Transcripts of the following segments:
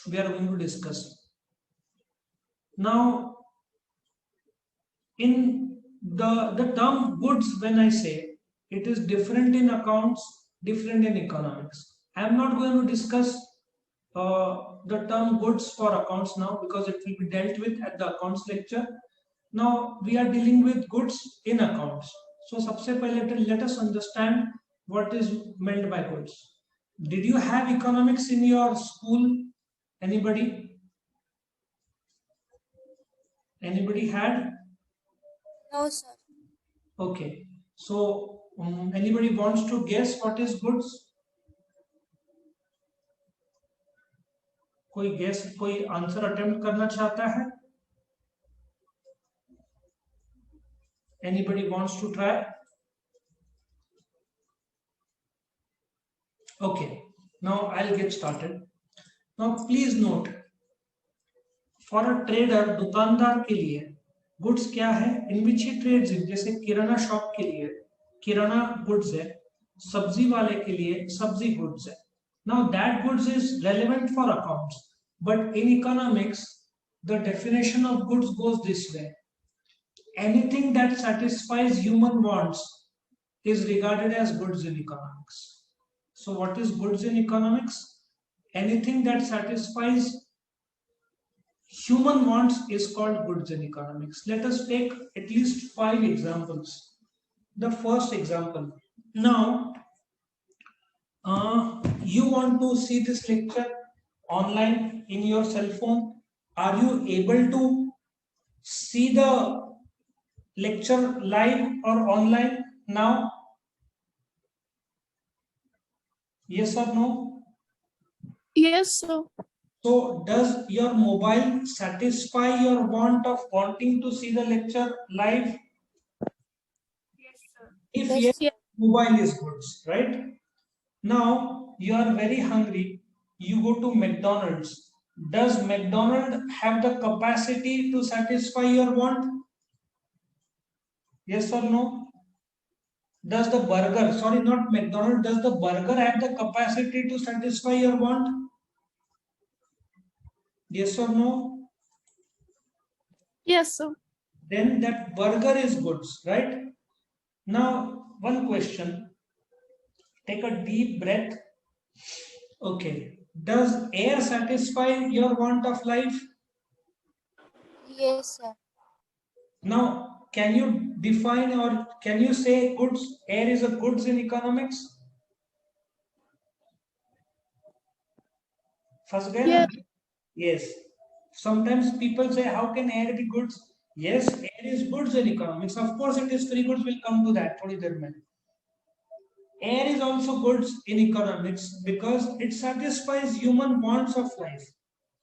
we are going to discuss. Now, in the term goods, when I say, it is different in accounts, different in economics. I am not going to discuss the term goods for accounts now, because it will be dealt with at the accounts lecture. Now we are dealing with goods in accounts. So सबसे पहले let us understand what is meant by goods. Did you have economics in your school? Anybody? Anybody had? No, sir. Okay. So anybody wants to guess what is goods? कोई guess, कोई answer attempt करना चाहता है? Anybody wants to try? Okay. Now I'll get started. Now please note, for a trader, दुकानदार के लिए goods क्या है? इन विच ही ट्रेड्स इन. जैसे किराना शॉप के लिए किराना गुड्स है, सब्जी वाले के लिए सब्जी गुड्स है. Now that goods is relevant for accounts, but in economics the definition of goods goes this way: anything that satisfies human wants is regarded as goods in economics. So what is goods in economics? Anything that satisfies human wants is called goods in economics. Let us take at least 5 examples. The first example. Now, you want to see this lecture online in your cell phone. Are you able to see the lecture live or online now? Yes or no? Yes, sir. So does your mobile satisfy your want of wanting to see the lecture live? Yes, sir. If Yes. yes, mobile is goods, right? Now you are very hungry, you go to McDonald's. Does McDonald's have the capacity to satisfy your want? Yes or no? Does the burger, sorry, not McDonald's, does the burger have the capacity to satisfy your want? Yes or no? Yes, sir. Then that burger is goods, right? Now, one question. Take a deep breath. Okay. Does air satisfy your want of life? Yes, sir. Now, can you define or can you say goods? Air is a goods in economics? First guy? Yeah. Yes. Sometimes people say, how can air be goods? Yes, air is goods in economics. Of course, it is free goods. We'll come to that. थोड़ी देर में. Air is also goods in economics because it satisfies human wants of life.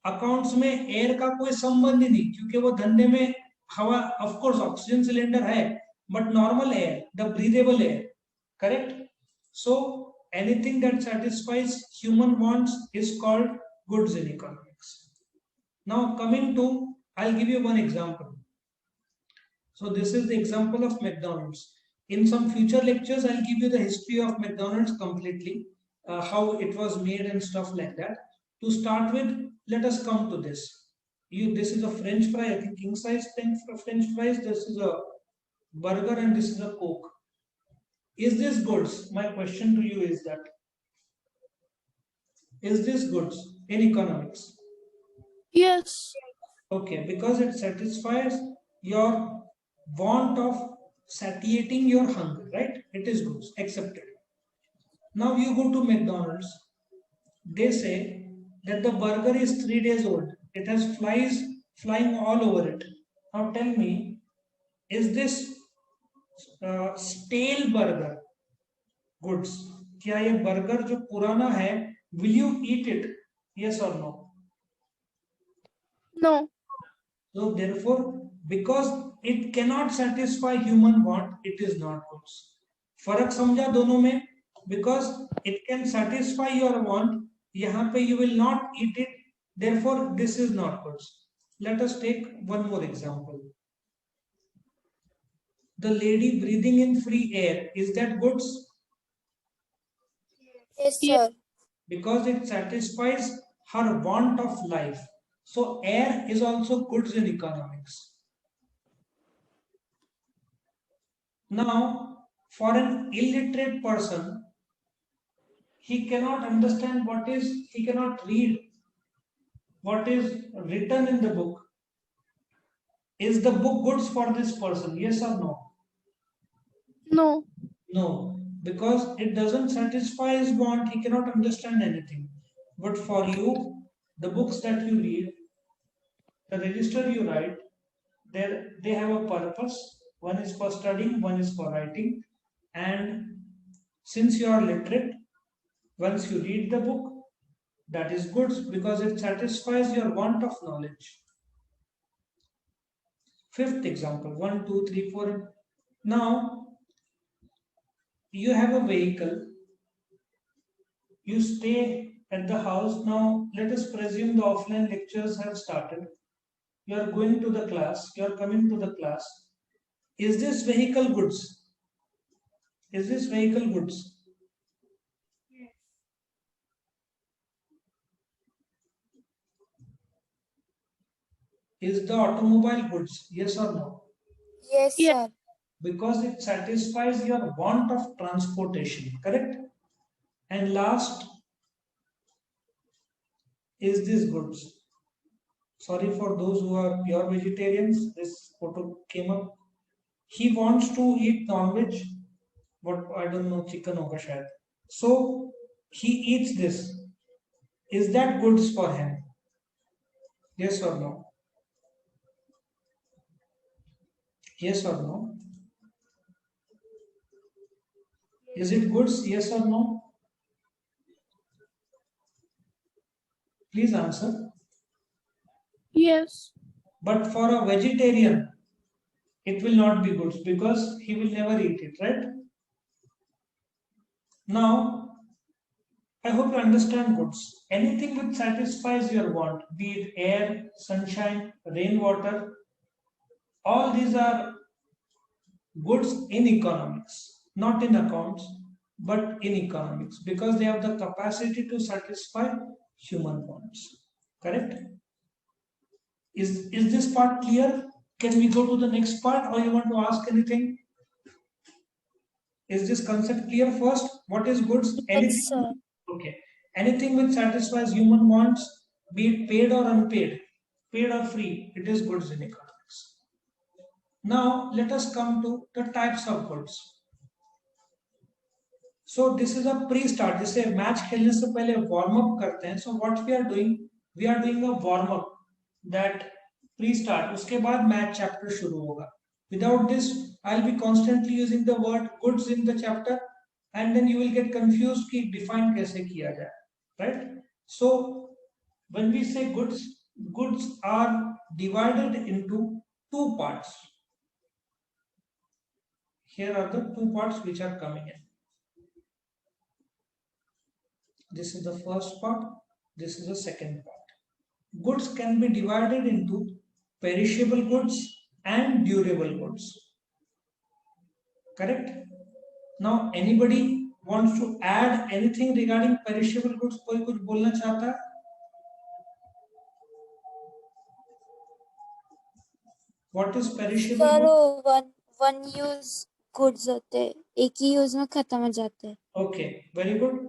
Accounts में air का कोई संबंध ही नहीं, क्योंकि वो धंधे में हवा, ऑफ कोर्स ऑक्सीजन सिलेंडर है, but normal air, the breathable air, correct? So anything that satisfies human wants is called goods in economics. Now coming to, I'll give you one example. So this is the example of McDonald's. In some future lectures, I'll give you the history of McDonald's completely, how it was made and stuff like that. To start with, let us come to this. This is a French fry, I think king size French fries. This is a burger and this is a Coke. Is this goods? My question to you is that, is this goods in economics? Yes. Okay, because it satisfies your want of satiating your hunger, right? It is goods, accepted. Now you go to McDonald's, they say that the burger is 3 days old. It has flies flying all over it. Now tell me, is this stale burger goods? क्या ये burger जो पुराना है, will you eat it? Yes or no? No. So therefore, because it cannot satisfy human want, it is not goods. फर्क समझा दोनों में? Because it can satisfy your want, यहाँ पे you will not eat it, therefore this is not goods. Let us take one more example. The lady breathing in free air, is that goods? Yes, Yeah. sir. Because it satisfies her want of life. So air is also goods in economics. Now, for an illiterate person, he cannot understand he cannot read what is written in the book. Is the book goods for this person? Yes or no? No. No, because it doesn't satisfy his want, he cannot understand anything. But for you, the books that you read, the register you write, they have a purpose. One is for studying, one is for writing. And since you are literate, once you read the book, that is good because it satisfies your want of knowledge. Fifth example, 1, 2, 3, 4. Now, you have a vehicle, you stay at the house. Now, let us presume the offline lectures have started. You are going to the class, you are coming to the class. Is this vehicle goods? Is this vehicle goods? Yes. Is the automobile goods? Yes or no? Yes, Yes. sir. Because it satisfies your want of transportation, correct? And last, is this goods? Sorry for those who are pure vegetarians, this photo came up. He wants to eat non-veg, but I don't know, chicken hoga shayad. So he eats this. Is that goods for him? Yes or no? Yes or no? Is it goods? Yes or no? Please answer. Yes. But for a vegetarian, it will not be goods because he will never eat it, right? Now, I hope you understand goods. Anything which satisfies your want, be it air, sunshine, rainwater, all these are goods in economics, not in accounts, but in economics because they have the capacity to satisfy human wants. Correct? Is this part clear? Can we go to the next part or you want to ask anything? Is this concept clear first? What is goods? Yes, sir. Okay. Anything which satisfies human wants, be it paid or unpaid, paid or free, it is goods in economics. Now, let us come to the types of goods. So this is a pre-start. जैसे match खेलने से पहले warm up करते हैं. So what we are doing a warm up. That pre-start. उसके बाद match chapter शुरू होगा. Without this, I'll be constantly using the word goods in the chapter, and then you will get confused कि define कैसे किया जाए, right? So when we say goods are divided into two parts. Here are the two parts which are coming in. This is the first part, this is the second part. Goods can be divided into perishable goods and durable goods. Correct? Now, anybody wants to add anything regarding perishable goods? कोई कुछ बोलना चाहता है? What is perishable sir goods? One use goods होते हैं, एक ही use में खत्म हो जाते हैं. Okay, very good.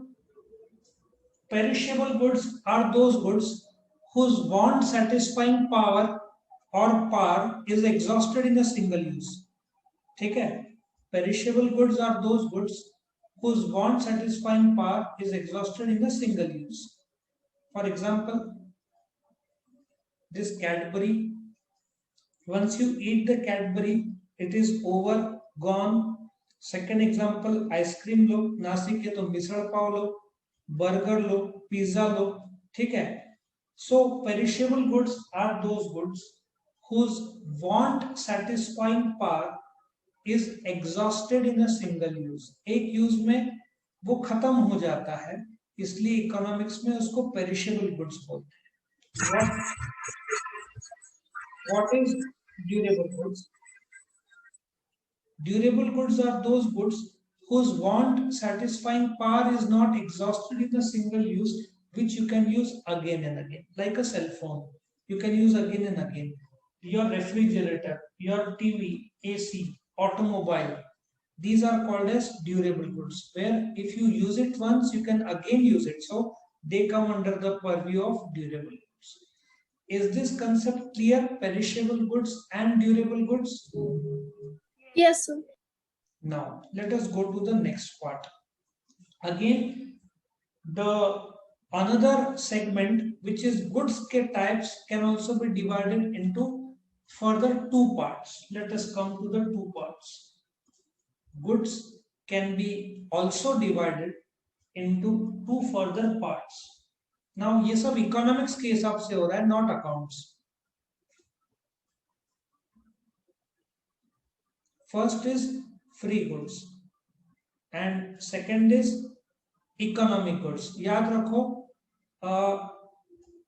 Perishable goods are those goods whose want satisfying power is exhausted in a single use. ठीक है? Perishable goods are those goods whose want satisfying power is exhausted in a single use. For example, this Cadbury. Once you eat the Cadbury, it is over, gone. Second example, ice cream लो, नासिक है तो मिसल पाव लो, burger लो, pizza लो, ठीक है? So perishable goods are those goods whose want satisfying power is exhausted in a single use. एक use में वो खत्म हो जाता है, इसलिए इकोनॉमिक्स में उसको perishable goods बोलते हैं. What is durable goods? Durable goods are those goods whose want satisfying power is not exhausted in a single use, which you can use again and again, like a cell phone. You can use again and again. Your refrigerator, your TV, AC, automobile, these are called as durable goods, where if you use it once, you can again use it. So they come under the purview of durable goods. Is this concept clear? Perishable goods and durable goods? Yes, sir. Now let us go to the next part. Again, the another segment, which is goods types, can also be divided into further two parts. Let us come to the two parts. Goods can be also divided into two further parts. Now ये सब economics के हिसाब से हो रहा है, not accounts. First is free goods and second is economic goods. याद रखो,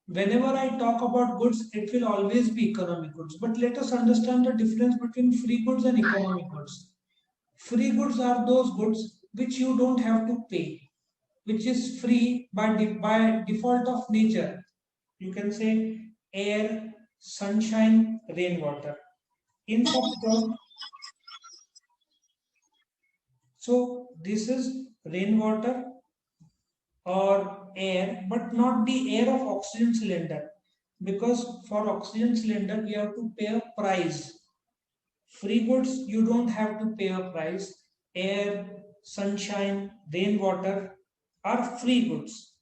whenever I talk about goods, it will always be economic goods. But let us understand the difference between free goods and economic goods. Free goods are those goods which you don't have to pay, which is free by default of nature. You can say air, sunshine, rainwater. In fact, so this is rainwater or air, but not the air of oxygen cylinder, because for oxygen cylinder we have to pay a price. Free goods, you don't have to pay a price. Air, sunshine, rainwater are free goods.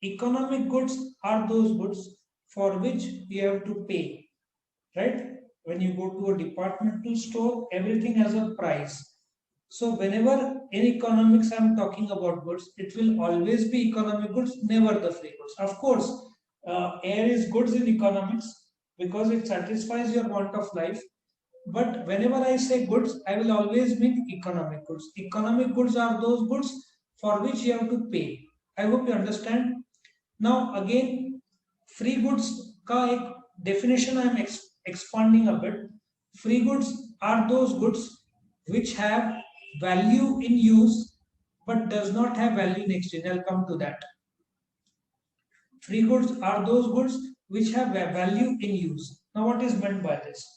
Economic goods are those goods for which you have to pay, right? When you go to a departmental store, everything has a price. So whenever in economics I'm talking about goods, it will always be economic goods, never the free goods. Of course, air is goods in economics because it satisfies your want of life. But whenever I say goods, I will always mean economic goods. Economic goods are those goods for which you have to pay. I hope you understand. Now again, free goods का एक definition I am expanding a bit. Free goods are those goods which have value in use but does not have value in exchange. I'll come to that. Free goods are those goods which have value in use. Now what is meant by this?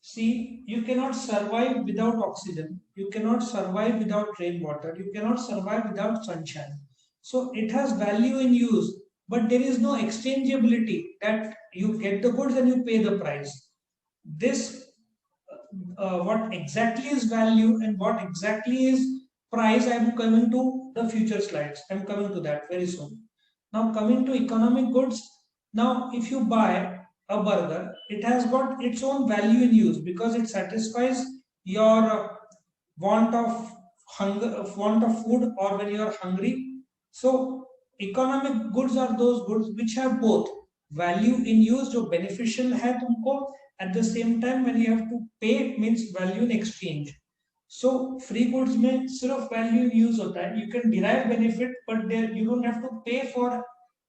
See, you cannot survive without oxygen. You cannot survive without rainwater. You cannot survive without sunshine. So it has value in use, but there is no exchangeability that you get the goods and you pay the price. This what exactly is value and what exactly is price, I am coming to the future slides. I am coming to that very soon. Now coming to economic goods. Now if you buy a burger, it has got its own value in use because it satisfies your want of hunger, want of food, or when you are hungry. So economic goods are those goods which have both value in use, जो beneficial है तुमको, at the same time when you have to pay means value in exchange. So free goods में सिर्फ value in use होता है. You can derive benefit, but there you don't have to pay for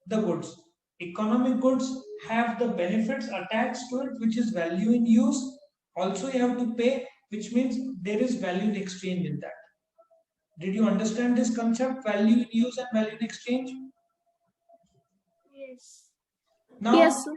the goods. Economic goods have the benefits attached to it, which is value in use. Also you have to pay, which means there is value in exchange in that. Did you understand this concept, value in use and value in exchange? Yes. Now, Yes, sir.